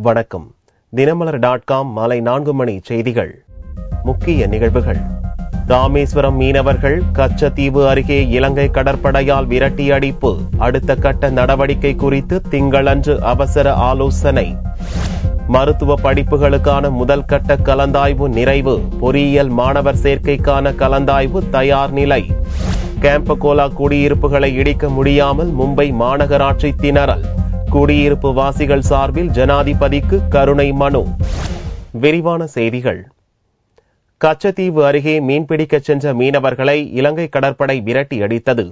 வணக்கம். தினமலர்.com மாலை 4 மணி செய்திகள். முக்கிய நிகழ்வுகள். ராமேஸ்வரம் மீனவர்கள் கச்சத்தீவு அருகே இலங்கை கடற்படையால் விரட்டி அடிப்பு. அடுத்த கட்ட நடவடிக்கை குறித்து திங்களன்று அவசர ஆலோசனை. மருத்துவ படிப்புகளுக்கான முதல் கட்ட கலந்தாய்வு நிறைவு. பொறியியல் மாணவர் சேர்க்கைக்கான கலந்தாய்வு தயார் நிலை. கேம்பகோலா குடியிருப்புகளை இடிக்க முடியாமல் மும்பை மாநகராட்சி திணறல். குடியிருப்பு வாசிகள் சார்பில் ஜனாதிபதிக்கு கருணை மனு. விரிவான செய்திகள். கச்சத்தீவு அருகே மீன்பிடிக்க சென்ற மீனவர்களை இலங்கை கடற்படை விரட்டி அடித்தது.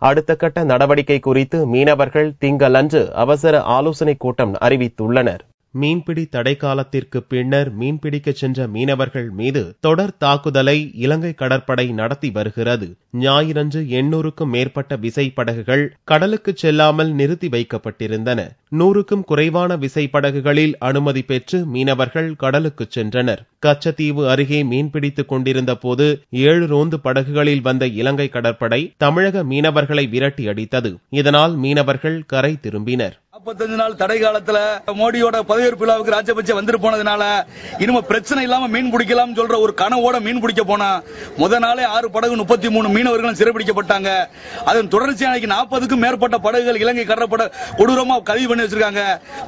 அடுத்த கட்ட நடவடிக்கை குறித்து மீனவர்கள் திங்களன்று அவசர ஆலோசனை கூட்டம் அறிவித்துள்ளனர். மீன்பிடி தடை காலத்திற்கு பின்னர் மீன்பிடிக்க சென்ற மீனவர்கள் மீது தொடர் தாக்குதலை இலங்கை கடற்படை நடத்தி வருகிறது. ஞாயிறன்று 800க்கும் மேற்பட்ட விசைப்படகுகள் கடலுக்கு செல்லாமல் நிறுத்தி வைக்கப்பட்டிருந்தன. 100க்கும் குறைவான விசைப்படகுகளில் அனுமதி பெற்று மீனவர்கள் கடலுக்கு சென்றனர். கச்சத்தீவு அருகே மீன்பிடித்துக் கொண்டிருந்த போது 7 ரோந்து படகுகளில் வந்த இலங்கை கடற்படை தமிழக மீனவர்களை விரட்டி அடித்தது. இதனால் மீனவர்கள் கரை திரும்பினர். 45 நாள் தடை காலத்துல மோடியோட பதவியேற்பு விழாவுக்கு ராஜபக்சே வந்துட்டு போனதுனால இனிமே பிரச்சனை இல்லாம மீன் பிடிக்கலாம் சொல்ற ஒரு கனவோட மீன் பிடிக்க போனா முதல் நாளே 6 படகு 33 மீனவர்களும் சிறைபிடிக்கப்பட்டாங்க. அதன் தொடர்ச்சியாக 40க்கும் மேற்பட்ட படகுகள் இலங்கை கடற்படை கொடூரமா கைது பண்ணி வச்சிருக்காங்க.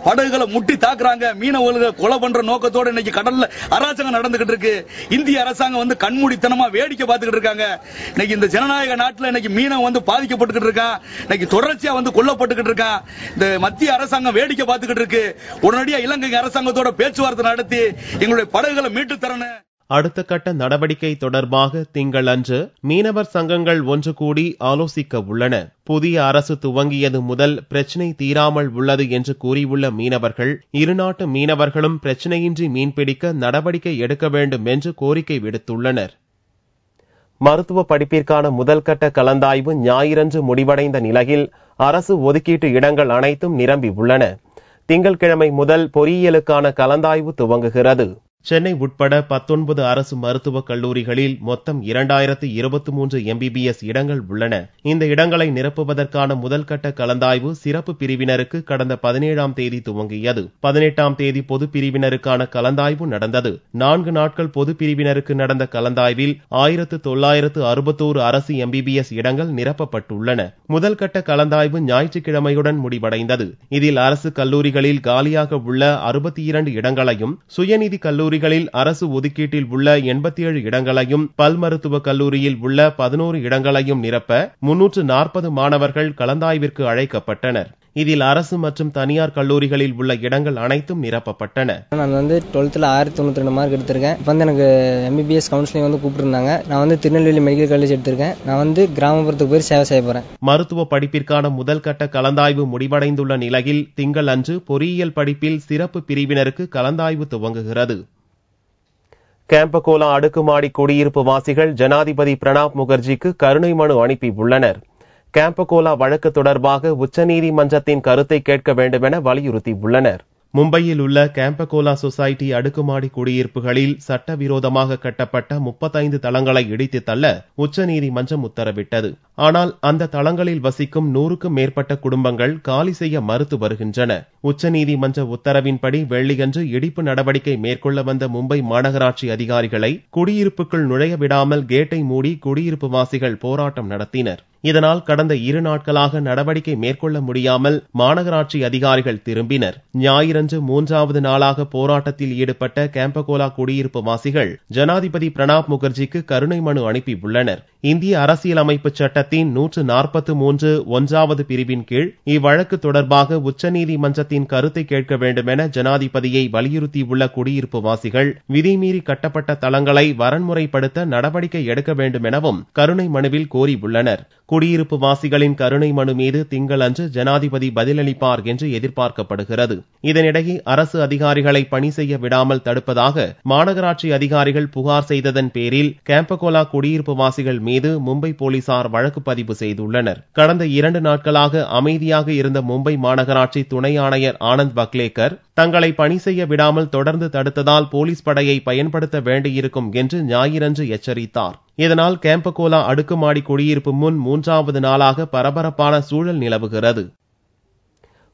படகுகளை முட்டி தாக்குறாங்க. மீனவர்களை கொலை பண்ற நோக்கத்தோட இன்னைக்கு கடல்ல அராஜகம் நடந்துகிட்டு இருக்கு. இந்திய அரசாங்கம் கண்மூடித்தனமா வேடிக்கை பார்த்துக்கிட்டு இருக்காங்க. இன்னைக்கு இந்த ஜனநாயக நாட்டில் இன்னைக்கு மீனவன் பாதிக்கப்பட்டுக்கிட்டு இருக்கான். இன்னைக்கு தொடர்ச்சியா கொல்லப்பட்டுக்கிட்டு இருக்கான். இந்த மத்திய அரசாங்கம் வேடிக்கை பார்த்துக்கிட்டு இருக்கு. உடனடியா இலங்கை அரசாங்கத்தோட பேச்சுவார்த்தை நடத்தி எங்களுடைய படகுகளை மீட்டு தரணும். அடுத்த கட்ட நடவடிக்கை தொடர்பாக திங்களன்று மீனவர் சங்கங்கள் ஒன்று கூடி ஆலோசிக்க உள்ளன. புதிய அரசு துவங்கியது முதல் பிரச்சினை தீராமல் உள்ளது என்று கூறியுள்ள மீனவர்கள் இருநாட்டு மீனவர்களும் பிரச்சினையின்றி மீன்பிடிக்க நடவடிக்கை எடுக்க வேண்டும் என்று கோரிக்கை விடுத்துள்ளனர். மருத்துவ படிப்பிற்கான முதல் கட்ட கலந்தாய்வு ஞாயிறன்று முடிவடைந்த நிலையில் அரசு ஒதுக்கீட்டு இடங்கள் அனைத்தும் நிரம்பி உள்ளன. திங்கட்கிழமை முதல் பொறியியலுக்கான கலந்தாய்வு துவங்குகிறது. சென்னை உட்பட 19 அரசு மருத்துவக் கல்லூரிகளில் மொத்தம் 2023 MBBS இடங்கள் உள்ளன. இந்த இடங்களை நிரப்புவதற்கான முதல் கட்ட கலந்தாய்வு சிறப்பு பிரிவினருக்கு கடந்த 17ஆம் தேதி துவங்கியது. 18ஆம் தேதி பொது பிரிவினருக்கான கலந்தாய்வு நடந்தது. 4 நாட்கள் பொது பிரிவினருக்கு நடந்த கலந்தாய்வில் 1961 அரசு MBBS இடங்கள் நிரப்பப்பட்டுள்ளன. முதல் கட்ட கலந்தாய்வு ஞாயிற்றுக்கிழமையுடன் முடிவடைந்தது. இதில் அரசு கல்லூரிகளில் காலியாக உள்ள 62 இடங்களையும் சுயநிதி கல்லூரி அரசு ஒதுக்கீட்டில் உள்ள 87 இடங்களையும் பல் மருத்துவக் கல்லூரியில் உள்ள 11 இடங்களையும் நிரப்ப 340 மாணவர்கள் கலந்தாய்விற்கு அழைக்கப்பட்டனர். இதில் அரசு மற்றும் தனியார் கல்லூரிகளில் உள்ள இடங்கள் அனைத்தும் நிரப்பப்பட்டன. நான் 12th 1092 மார்க் எடுத்திருக்கேன். இப்போ எனக்கு MBBS கவுன்சிலிங் கூப்பிட்டுருந்தாங்க. நான் திருநெல்வேலி மெடிக்கல் காலேஜ் எடுத்திருக்கேன். நான் கிராமப்புறத்துக்கு போய் சேவை செய்ய போறேன். மருத்துவ படிப்பிற்கான முதல் கட்ட கலந்தாய்வு முடிவடைந்துள்ள நிலையில் திங்களன்று பொறியியல் படிப்பில் சிறப்பு பிரிவினருக்கு கலந்தாய்வு துவங்குகிறது. கேம்பகோலா அடுக்குமாடி குடியிருப்பு வாசிகள் ஜனாதிபதி பிரணாப் முகர்ஜிக்கு கருணை மனு அனுப்பி உள்ளனர். கேம்பகோலா வழக்கு தொடர்பாக உச்சநீதிமன்றத்தின் கருத்தை கேட்க வேண்டும் என வலியுறுத்தியுள்ளனர். மும்பையில் உள்ள கேம்பகோலா சொசைட்டி அடுக்குமாடி குடியிருப்புகளில் சட்டவிரோதமாக கட்டப்பட்ட 35 தளங்களை இடித்து தள்ள உச்சநீதிமன்றம் உத்தரவிட்டது. ஆனால் அந்த தளங்களில் வசிக்கும் 100க்கும் மேற்பட்ட குடும்பங்கள் காலி செய்ய மறுத்து வருகின்றன. உச்சநீதிமன்ற உத்தரவின்படி வெள்ளியன்று இடிப்பு நடவடிக்கை மேற்கொள்ள வந்த மும்பை மாநகராட்சி அதிகாரிகளை குடியிருப்புக்குள் நுழைய விடாமல் கேட்டை மூடி குடியிருப்பு வாசிகள் போராட்டம் நடத்தினர். இதனால் கடந்த 2 நாட்களாக நடவடிக்கை மேற்கொள்ள முடியாமல் மாநகராட்சி அதிகாரிகள் திரும்பினர். ஞாயிறன்று 3வது நாளாக போராட்டத்தில் ஈடுபட்ட கேம்பகோலா குடியிருப்பு வாசிகள் ஜனாதிபதி பிரணாப் முகர்ஜிக்கு கருணை மனு அனுப்பி உள்ளனர். இந்திய அரசியலமைப்பு சட்டத்தின் 143 1வது பிரிவின் கீழ் இவ்வழக்கு தொடர்பாக உச்சநீதிமன்றத்தின் கருத்தை கேட்க வேண்டும் என ஜனாதிபதியை வலியுறுத்தியுள்ள குடியிருப்பு வாசிகள் விதிமீறி கட்டப்பட்ட தளங்களை வரன்முறைப்படுத்த நடவடிக்கை எடுக்க வேண்டும் எனவும் கருணை மனுவில் கோரியுள்ளனர். குடியிருப்பு வாசிகளின் கருணை மனு மீது திங்களன்று ஜனாதிபதி பதிலளிப்பார் என்று எதிர்பார்க்கப்படுகிறது. இதனிடையே அரசு அதிகாரிகளை பணி செய்ய விடாமல் தடுப்பதாக மாநகராட்சி அதிகாரிகள் புகார் செய்ததன் பேரில் கேம்பகோலா குடியிருப்பு வாசிகள் மீது மும்பை போலீசார் வழக்கு பதிவு செய்துள்ளனர். கடந்த 2 நாட்களாக அமைதியாக இருந்த மும்பை மாநகராட்சி துணை ஆணையர் ஆனந்த் பக்லேக்கர் தங்களை பணி செய்ய விடாமல் தொடர்ந்து தடுத்ததால் போலீஸ் படையை பயன்படுத்த வேண்டியிருக்கும் என்று ஞாயிறன்று எச்சரித்தார். இதனால் கேம்பகோலா அடுக்குமாடி குடியிருப்பு முன் 3வது நாளாக பரபரப்பான சூழல் நிலவுகிறது.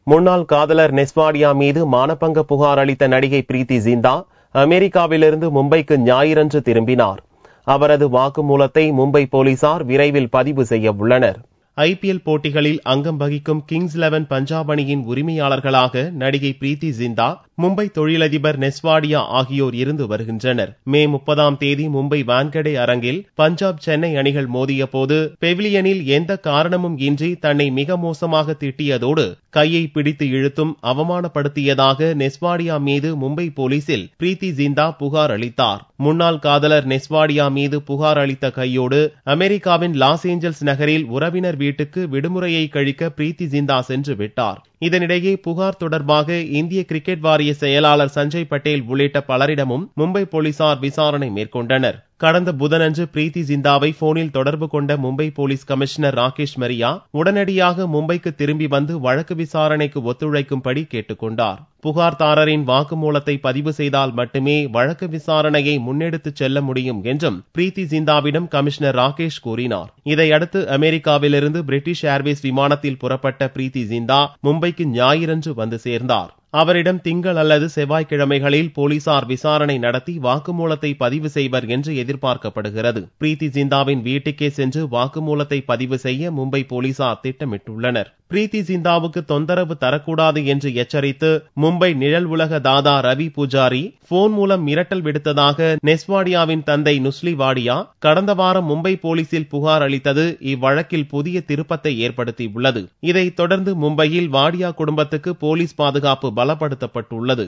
முன்னாள் காதலர் நெஸ்வாடியா மீது மானபங்க புகார் அளித்த நடிகை பிரீத்தி ஜிந்தா அமெரிக்காவிலிருந்து மும்பைக்கு ஞாயிறன்று திரும்பினார். அவரது வாக்குமூலத்தை மும்பை போலீசார் விரைவில் பதிவு செய்ய உள்ளனர். ஐபிஎல் போட்டிகளில் அங்கம் வகிக்கும் கிங்ஸ் 11 பஞ்சாப் அணியின் உரிமையாளர்களாக நடிகை பிரீத்தி ஜிந்தா, மும்பை தொழிலதிபர் நெஸ்வாடியா ஆகியோர் இருந்து வருகின்றனர். மே 30ஆம் தேதி மும்பை வான்கடே அரங்கில் பஞ்சாப் சென்னை அணிகள் மோதிய போது பெவிலியனில் எந்த காரணமும் இன்றி தன்னை மிக மோசமாக திட்டியதோடு கையை பிடித்து இழுத்தும் அவமானப்படுத்தியதாக நெஸ்வாடியா மீது மும்பை போலீசில் பிரீத்தி ஜிந்தா புகார் அளித்தார். முன்னாள் காதலர் நெஸ்வாடியா மீது புகார் அளித்த கையோடு அமெரிக்காவின் லாஸ் ஏஞ்சல்ஸ் நகரில் உறவினர் வீட்டுக்கு விடுமுறையை கழிக்க பிரீத்தி ஜிந்தா சென்று விட்டார். இதனிடையே புகார் தொடர்பாக இந்திய கிரிக்கெட் வாரிய செயலாளர் சஞ்சய் பட்டேல் உள்ளிட்ட பலரிடமும் மும்பை போலீசார் விசாரணை மேற்கொண்டனர். கடந்த புதனன்று பிரீத்தி ஜிந்தாவை போனில் தொடர்பு கொண்ட மும்பை போலீஸ் கமிஷனர் ராகேஷ் மரியா உடனடியாக மும்பைக்கு திரும்பி வந்து வழக்கு விசாரணைக்கு ஒத்துழைக்கும்படி கேட்டுக் கொண்டார். புகார்தாரரின் வாக்குமூலத்தை பதிவு செய்தால் மட்டுமே வழக்கு விசாரணையை முன்னெடுத்துச் செல்ல முடியும் என்றும் பிரீத்தி ஜிந்தாவிடம் கமிஷனர் ராகேஷ் கூறினார். இதையடுத்து அமெரிக்காவிலிருந்து பிரிட்டிஷ் ஏர்வேஸ் விமானத்தில் புறப்பட்ட பிரீத்தி ஜிந்தா மும்பைக்கு ஞாயிறன்று வந்து சேர்ந்தார். அவரிடம் திங்கள் அல்லது செவ்வாய்க்கிழமைகளில் போலீசார் விசாரணை நடத்தி வாக்குமூலத்தை பதிவு செய்வர் என்று எதிர்பார்க்கப்படுகிறது. பிரீத்தி ஜிந்தாவின் வீட்டுக்கே சென்று வாக்குமூலத்தை பதிவு செய்ய மும்பை போலீசார் திட்டமிட்டுள்ளனர். பிரீத்தி ஜிந்தாவுக்கு தொந்தரவு தரக்கூடாது என்று எச்சரித்து மும்பை நிழல் உலக தாதா ரவி பூஜாரி போன் மூலம் மிரட்டல் விடுத்ததாக நெஸ்வாடியாவின் தந்தை நுஸ்லி வாடியா கடந்த வாரம் மும்பை போலீசில் புகார் அளித்தது இவ்வழக்கில் புதிய திருப்பத்தை ஏற்படுத்தியுள்ளது. இதைத் தொடர்ந்து மும்பையில் வாடியா குடும்பத்துக்கு போலீஸ் பாதுகாப்பு பலப்படுத்தப்பட்டுள்ளது.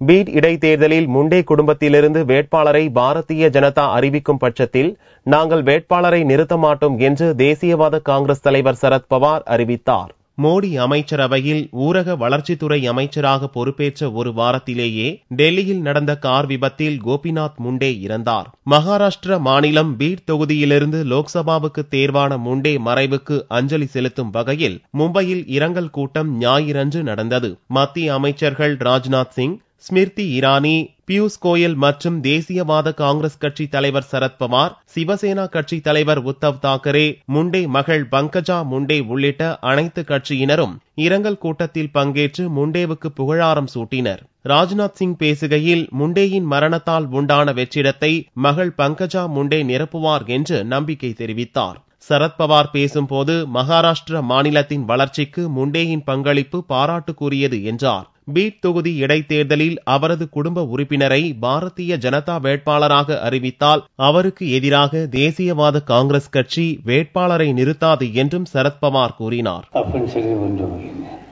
பீட் இடைத்தேர்தலில் முண்டே குடும்பத்திலிருந்து வேட்பாளரை பாரதிய ஜனதா அறிவிக்கும் பட்சத்தில் நாங்கள் வேட்பாளரை நிறுத்த மாட்டோம் என்று தேசியவாத காங்கிரஸ் தலைவர் சரத்பவார் அறிவித்தார். மோடி அமைச்சரவையில் ஊரக வளர்ச்சித்துறை அமைச்சராக பொறுப்பேற்ற ஒரு வாரத்திலேயே டெல்லியில் நடந்த கார் விபத்தில் கோபிநாத் முண்டே இறந்தார். மகாராஷ்டிர மாநிலம் பீட் தொகுதியிலிருந்து லோக்சபாவுக்கு தேர்வான முண்டே மறைவுக்கு அஞ்சலி செலுத்தும் வகையில் மும்பையில் இரங்கல் கூட்டம் ஞாயிறன்று நடந்தது. மத்திய அமைச்சர்கள் ராஜ்நாத் சிங், ஸ்மிருதி இரானி, பியூஷ் கோயல் மற்றும் தேசியவாத காங்கிரஸ் கட்சி தலைவர் சரத்பவார், சிவசேனா கட்சி தலைவர் உத்தவ் தாக்கரே, முண்டே மகள் பங்கஜா முண்டே உள்ளிட்ட அனைத்து கட்சியினரும் இரங்கல் கூட்டத்தில் பங்கேற்று முண்டேவுக்கு புகழாரம் சூட்டினர். ராஜ்நாத் சிங் பேசுகையில் முண்டேயின் மரணத்தால் உண்டான வெற்றிடத்தை மகள் பங்கஜா முண்டே நிரப்புவார் என்று நம்பிக்கை தெரிவித்தார். சரத்பவார் பேசும்போது மகாராஷ்டிர மாநிலத்தின் வளர்ச்சிக்கு முண்டேயின் பங்களிப்பு பாராட்டுக்குரியது என்றார். பீட் தொகுதி இடைத்தேர்தலில் அவரது குடும்ப உறுப்பினரை பாரதிய ஜனதா வேட்பாளராக அறிவித்தால் அவருக்கு எதிராக தேசியவாத காங்கிரஸ் கட்சி வேட்பாளரை நிறுத்தாது என்றும் சரத்பவார் கூறினார்.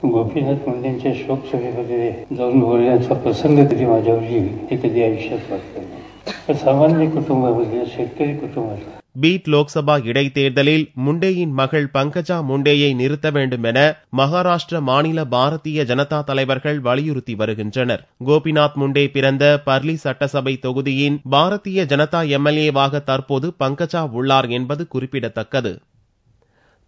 गोपीनाथ मुंडेंच्या शोक सभेमध्ये जाऊन बोलण्याचा प्रसंग तरी माझ्यावर येईल हे कधी आयुष्यात वाटलं नाही. सामान्य कुटुंबामध्ये शेतकरी कुटुंबात பீட் லோக்சபா இடைத்தேர்தலில் முண்டேயின் மகள் பங்கஜா முண்டேயை நிறுத்த வேண்டும் என மகாராஷ்டிர மாநில பாரதிய ஜனதா தலைவர்கள் வலியுறுத்தி வருகின்றனர். கோபிநாத் முண்டே பிறந்த பர்லி சட்டசபை தொகுதியின் பாரதிய ஜனதா எம்எல்ஏவாக தற்போது பங்கஜா உள்ளார் என்பது குறிப்பிடத்தக்கது.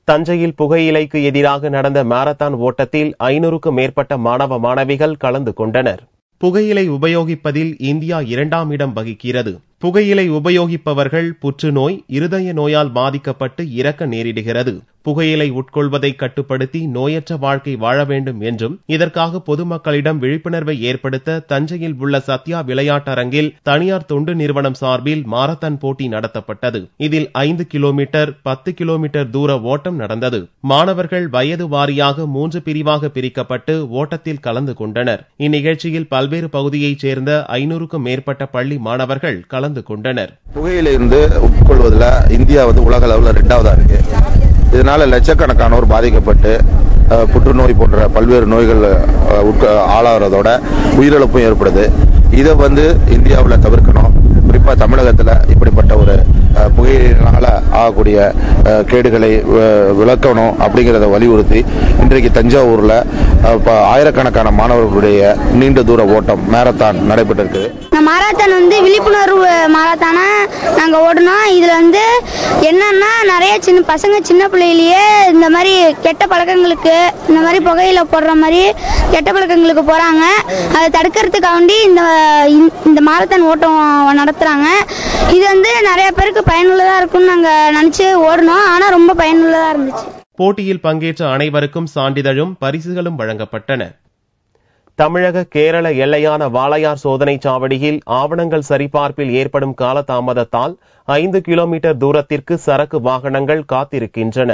தஞ்சையில் புகையிலைக்கு எதிராக நடந்த மாரத்தான் ஓட்டத்தில் 500க்கும் மேற்பட்ட மாணவ மாணவிகள் கலந்து கொண்டனர். புகையிலை உபயோகிப்பதில் இந்தியா 2ஆம் இடம் வகிக்கிறது. புகையிலை உபயோகிப்பவர்கள் புற்றுநோய், இருதய நோயால் பாதிக்கப்பட்டு இறக்க நேரிடுகிறது. புகையிலை உட்கொள்வதை கட்டுப்படுத்தி நோயற்ற வாழ்க்கை வாழ வேண்டும் என்றும் இதற்காக பொதுமக்களிடம் விழிப்புணர்வை ஏற்படுத்த தஞ்சையில் உள்ள சத்யா விளையாட்டரங்கில் தனியார் தொண்டு நிறுவனம் சார்பில் மாரத்தான் போட்டி நடத்தப்பட்டது. இதில் 5 கிலோமீட்டர், 10 கிலோமீட்டர் தூர ஓட்டம் நடந்தது. மாணவர்கள் வயது வாரியாக 3 பிரிவாக பிரிக்கப்பட்டு ஓட்டத்தில் கலந்து கொண்டனர். இந்நிகழ்ச்சியில் பல்வேறு பகுதியைச் சேர்ந்த 500க்கும் மேற்பட்ட பள்ளி மாணவர்கள் கலந்து கொண்டனர். புகையிலிருந்து உட்கொள்வதில் இந்தியா உலக அளவில் 2ஆவதா இருக்கு. இதனால லட்சக்கணக்கானோர் பாதிக்கப்பட்டு புற்றுநோய் போன்ற பல்வேறு நோய்கள் ஆளாகிறதோட உயிரிழப்பும் ஏற்படுது. இதை இந்தியாவில் தவிர்க்கணும். குறிப்பா தமிழகத்தில் இப்படிப்பட்ட ஒரு புகையினால ஆகக்கூடிய கேடுகளை விளக்கணும் அப்படிங்கிறத வலியுறுத்தி இன்றைக்கு தஞ்சாவூர்ல ஆயிரக்கணக்கான மாணவர்களுடைய நீண்ட தூர ஓட்டம் மாரத்தான் நடைபெற்றிருக்கு. மாரத்தான் விழிப்புணர்வு மாரத்தானா நாங்க ஓடணும். இதுல என்னன்னா நிறைய சின்ன பிள்ளையிலேயே இந்த மாதிரி கெட்ட பழக்கங்களுக்கு, இந்த மாதிரி புகையில போடுற மாதிரி கெட்ட பழக்கங்களுக்கு போறாங்க. அதை தடுக்கிறதுக்காண்டி இந்த மாரத்தான் ஓட்டம் நடத்துறாங்க. இது நிறைய பேருக்கு பயனுள்ளதா இருக்கும்னு நாங்க நினைச்சு ஓடணும். ஆனா ரொம்ப பயனுள்ளதா இருந்துச்சு. போட்டியில் பங்கேற்ற அனைவருக்கும் சான்றிதழும் பரிசுகளும் வழங்கப்பட்டன. தமிழக கேரள எல்லையான வாளையார் சோதனை சாவடியில் ஆவணங்கள் சரிபார்ப்பில் ஏற்படும் காலதாமதத்தால் 5 கிலோமீட்டர் தூரத்திற்கு சரக்கு வாகனங்கள் காத்திருக்கின்றன.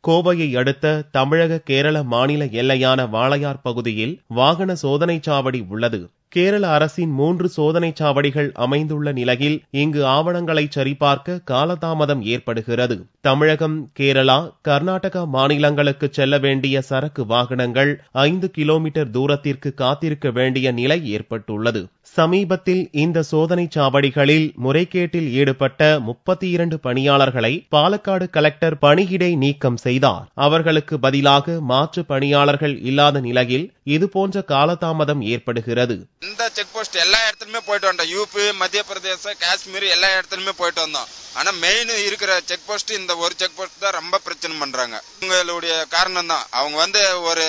கோவையை அடுத்த தமிழக கேரள மாநில எல்லையான வாளையார் பகுதியில் வாகன சோதனை சாவடி உள்ளது. கேரள அரசின் 3 சோதனை சாவடிகள் அமைந்துள்ள நிலையில் இங்கு ஆவணங்களை சரிபார்க்க காலதாமதம் ஏற்படுகிறது. தமிழகம், கேரளா, கர்நாடகா மாநிலங்களுக்கு செல்ல வேண்டிய சரக்கு வாகனங்கள் 5 கிலோமீட்டர் தூரத்திற்கு காத்திருக்க வேண்டிய நிலை ஏற்பட்டுள்ளது. சமீபத்தில் இந்த சோதனை சாவடிகளில் முறைகேட்டில் ஈடுபட்ட 32 பணியாளர்களை பாலக்காடு கலெக்டர் பணியிடை நீக்கம் செய்தார். அவர்களுக்கு பதிலாக மாற்று பணியாளர்கள் இல்லாத நிலையில் இதுபோன்ற காலதாமதம் ஏற்படுகிறது. இந்த செக் போஸ்ட் எல்லா இடத்துலயுமே போயிட்டு வந்தோம். யூபி, மத்திய பிரதேச, காஷ்மீர் எல்லா இடத்துலயுமே போயிட்டு வந்தோம். ஆனா மெயின் இருக்கிற செக் போஸ்ட் இந்த ஒரு செக் போஸ்ட் தான் ரொம்ப பிரச்சனை பண்றாங்க. உங்களுடைய காரணம் தான். அவங்க ஒரு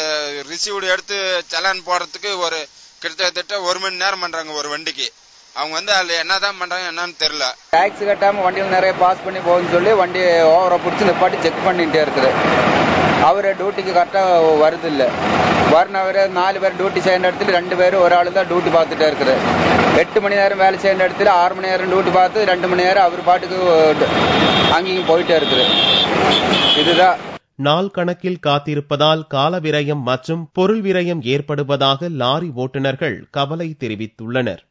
ரிசீவ்டு எடுத்து சலான் போடுறதுக்கு ஒரு கிட்டத்தட்ட 1 மணி நேரம் பண்றாங்க ஒரு வண்டிக்கு. அவங்க அதுல என்னதான் பண்றாங்க என்னன்னு தெரியல. டாக்ஸ் கட்டாம வண்டியில் நிறைய பாஸ் பண்ணி போகுதுன்னு சொல்லி வண்டி ஓவரா பிடிச்சி நிப்பாட்டி செக் பண்ணிட்டே இருக்குது. அவரு டியூட்டிக்கு கரெக்டா வருது இல்ல. வரனவரு 4 பேர் டியூட்டி செய்யற இடத்துல 2 பேர் ஒரு ஆளு தான் டியூட்டி பார்த்துட்டே இருக்குது. 8 மணி நேரம் வேலை செய்யற இடத்துல 6 மணி நேரம் டியூட்டி பார்த்து 2 மணி நேரம் அவர் பாட்டுக்கு அங்கேயும் போயிட்டே இருக்குது. இதுதான் நாள் கணக்கில் காத்திருப்பதால் கால விரயம் மற்றும் பொருள் விரயம் ஏற்படுவதாக லாரி ஓட்டுநர்கள் கவலை தெரிவித்துள்ளனர்.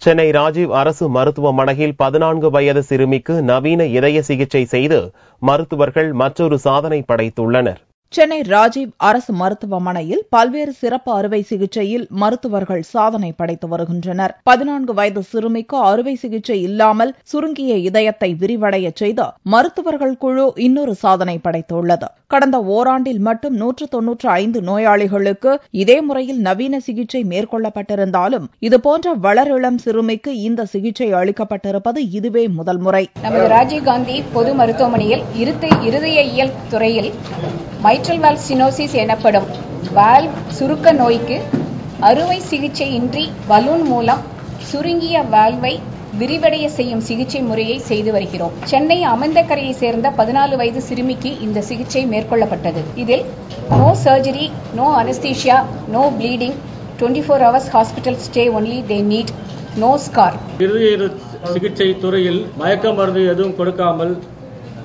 சென்னை ராஜீவ் அரசு மருத்துவமனையில் 14 வயது சிறுமிக்கு நவீன இதய சிகிச்சை செய்து மருத்துவர்கள் மற்றொரு சாதனை படைத்துள்ளனர். சென்னை ராஜீவ் அரசு மருத்துவமனையில் பல்வேறு சிறப்பு அறுவை சிகிச்சையில் மருத்துவர்கள் சாதனை படைத்து வருகின்றனர். 14 வயது சிறுமிக்கு அறுவை சிகிச்சை இல்லாமல் சுருங்கிய இதயத்தை விரிவடைய செய்து மருத்துவர்கள் குழு இன்னொரு சாதனை படைத்துள்ளது. கடந்த ஓராண்டில் மட்டும் 195 நோயாளிகளுக்கு இதே முறையில் நவீன சிகிச்சை மேற்கொள்ளப்பட்டிருந்தாலும் இதுபோன்ற வளரிளம் சிறுமிக்கு இந்த சிகிச்சை அளிக்கப்பட்டிருப்பது இதுவே முதல் முறை. நமது ராஜீவ்காந்தி பொது மருத்துவமனையில் இருதய இயல் துறையில் மைட்ரல் வால்வ் ஸ்டெனோசிஸ் எனப்படும் வால்வ் சுருக்க நோய்க்கு அறுவை சிகிச்சை இன்றி பலூன் மூலம் சுருங்கிய வால்வை விரிவடைய செய்யும் சிகிச்சை முறையை செய்து வருகிறோம். சென்னை அமந்தக்கரையை சேர்ந்த 14 வயது சிறுமிக்கு இந்த சிகிச்சை மேற்கொள்ளப்பட்டது. இதில் no surgery, no anaesthesia, no bleeding, 24 hours hospital stay only they need, no scar. இருதய சிகிச்சை துறையில் மயக்க மருந்து எதுவும் கொடுக்காமல்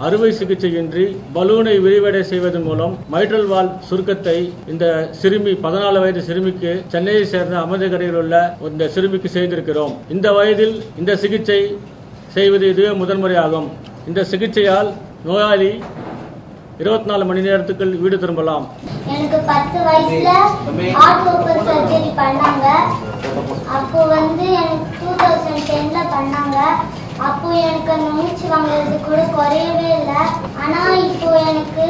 அறுவை சிகிச்சையின்றி பலூனை விரிவடை செய்வதன் மூலம் மைட்ரல் வால்வ் சுருக்கத்தை இந்த சிறுமி 14 வயது சிறுமிக்கு சென்னையை சேர்ந்த அமந்தக்கரையில் உள்ள இந்த சிறுமிக்கு செய்திருக்கிறோம். இந்த வயதில் இந்த சிகிச்சை செய்வது இதுவே முதன்முறையாகும். இந்த சிகிச்சையால் நோயாளி 24 மணி நேரத்துக்குள் வீடு திரும்பலாம். எனக்கு 10 வயசுல ஹார்ட் ஓபன் சர்ஜரி பண்ணாங்க. அப்போ எனக்கு 2010ல பண்ணாங்க. அப்போ எனக்கு மூச்சு வாங்குறது கூட குறையவே இல்லை. ஆனா இப்போ எனக்கு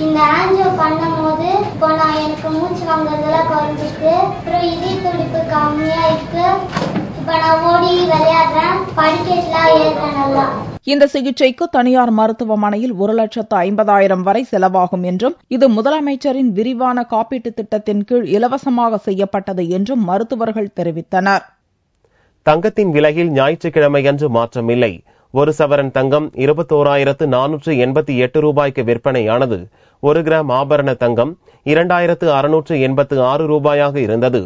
இந்த ஆன்ஜியோ பண்ணும் போது இப்போ எனக்கு மூச்சு வாங்குறதெல்லாம் குறைஞ்சிருக்கு. அப்புறம் இதய துடிப்பு கம்மியா இருக்கு. இப்ப நான் ஓடி விளையாடுறேன், படிக்கட்டுலாம் ஏறுறேன் நல்லா. இந்த சிகிச்சைக்கு தனியார் மருத்துவமனையில் 1,50,000 வரை செலவாகும் என்றும் இது முதலமைச்சரின் விரிவான காப்பீட்டு திட்டத்தின் கீழ் இலவசமாக செய்யப்பட்டது என்றும் மருத்துவர்கள் தெரிவித்தனர். தங்கத்தின் விலையில் ஞாயிற்றுக்கிழமையன்று மாற்றமில்லை. 1 சவரன் தங்கம் 21,488 ரூபாய்க்கு விற்பனையானது. 1 கிராம் ஆபரண தங்கம் 2,686 ரூபாயாக இருந்தது.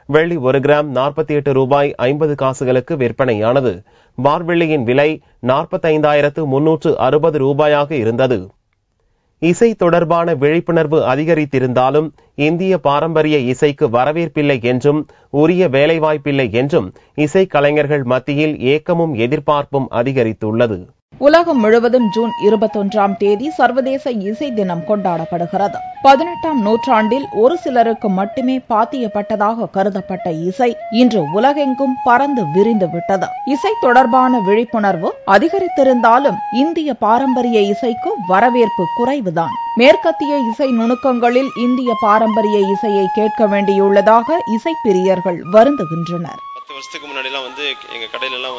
வெள்ளி 1 கிராம் 48 ரூபாய் 50 காசுகளுக்கு விற்பனையானது. பார்வெள்ளியின் விலை 45,360 ரூபாயாக இருந்தது. இசை தொடர்பான விழிப்புணர்வு அதிகரித்திருந்தாலும் இந்திய பாரம்பரிய இசைக்கு வரவேற்பில்லை என்றும் உரிய வேலைவாய்ப்பில்லை என்றும் இசை கலைஞர்கள் மத்தியில் ஏக்கமும் எதிர்பார்ப்பும் அதிகரித்துள்ளது. உலகம் முழுவதும் ஜூன் 21ஆம் தேதி சர்வதேச இசை தினம் கொண்டாடப்படுகிறது. 18ஆம் நூற்றாண்டில் ஒரு சிலருக்கு மட்டுமே பாத்தியப்பட்டதாக கருதப்பட்ட இசை இன்று உலகெங்கும் பறந்து விரிந்து விட்டது. இசை தொடர்பான விழிப்புணர்வு அதிகரித்திருந்தாலும் இந்திய பாரம்பரிய இசைக்கு வரவேற்பு குறைவுதான். மேற்கத்திய இசை நுணுக்கங்களில் இந்திய பாரம்பரிய இசையை கேட்க வேண்டியுள்ளதாக இசைப்பிரியர்கள் வருந்துகின்றனர். 10 வருஷத்துக்கு முன்னாடிலாம் எங்கள் கடையிலலாம்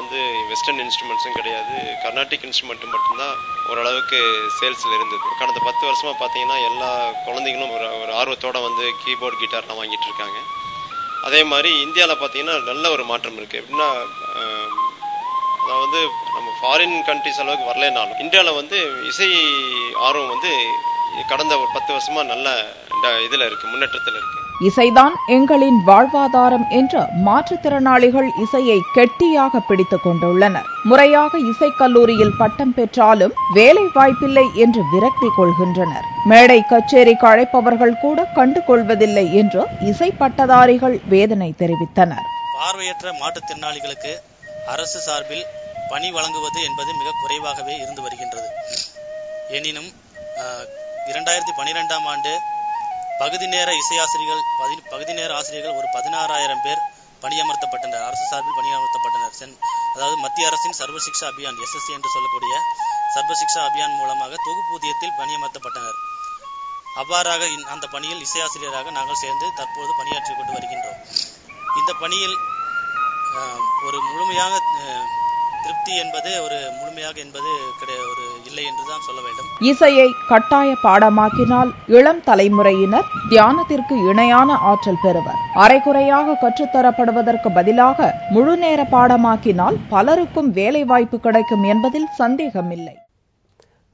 வெஸ்டர்ன் இன்ஸ்ட்ருமெண்ட்ஸும் கிடையாது, கர்நாடிக் இன்ஸ்ட்ருமெண்ட்டும் மட்டும்தான் ஓரளவுக்கு சேல்ஸில் இருந்தது. கடந்த 10 வருஷமாக பார்த்தீங்கன்னா எல்லா குழந்தைங்களும் ஒரு ஆர்வத்தோடு கீபோர்டு கிட்டார்லாம் வாங்கிட்டு இருக்காங்க. அதே மாதிரி இந்தியாவில் பார்த்தீங்கன்னா நல்ல ஒரு மாற்றம் இருக்குது. எப்படின்னா அதாவது நம்ம ஃபாரின் கண்ட்ரிஸ் அளவுக்கு வரலைனாலும் இந்தியாவில் இசை ஆர்வம் கடந்த ஒரு 10 வருஷமா நல்ல இதுல இருக்கு, முன்னேற்றத்தில் இருக்கு. இசைதான் எங்களின் வாழ்வாதாரம் என்ற மாற்றுத்திறனாளிகள் இசையை கெட்டியாக பிடித்துக் கொண்டுள்ளனர். முறையாக இசைக்கல்லூரியில் பட்டம் பெற்றாலும் வேலை வாய்ப்பில்லை என்று விரக்தி கொள்கின்றனர். மேடை கச்சேரிக்கு அழைப்பவர்கள் கூட கண்டுகொள்வதில்லை என்று இசை பட்டதாரிகள் வேதனை தெரிவித்தனர். பார்வையற்ற மாற்றுத்திறனாளிகளுக்கு அரசு சார்பில் பணி வழங்குவது என்பது மிக குறைவாகவே இருந்து வருகின்றது. எனினும் 2012ஆம் ஆண்டு பகுதி நேர இசையாசிரியர்கள் பகுதி நேர ஆசிரியர்கள் ஒரு 16,000 பேர் பணியமர்த்தப்பட்டனர். அரசு சார்பில் பணியமர்த்தப்பட்டனர். அதாவது மத்திய அரசின் சர்வசிக்ஷா அபியான் SSC என்று சொல்லக்கூடிய சர்வசிக்ஷா அபியான் மூலமாக தொகுப்பூதியத்தில் பணியமர்த்தப்பட்டனர். அவ்வாறாக அந்த பணியில் இசையாசிரியராக நாங்கள் சேர்ந்து தற்போது பணியாற்றிக் கொண்டு வருகின்றோம். இந்த பணியில் ஒரு முழுமையாக திருப்தி என்பது ஒரு இல்லை என்றுதான் சொல்ல வேண்டும். இசையை கட்டாய பாடமாக்கினால் இளம் தலைமுறையினர் தியானத்திற்கு இணையான ஆற்றல் பெறுவர். அரைகுறையாக கற்றுத்தரப்படுவதற்கு பதிலாக முழுநேர பாடமாக்கினால் பலருக்கும் வேலை வாய்ப்பு கிடைக்கும் என்பதில் சந்தேகமில்லை.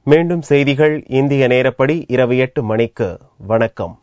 மீண்டும் செய்திகள் இந்திய நேரப்படி இரவு 8 மணிக்கு. வணக்கம்.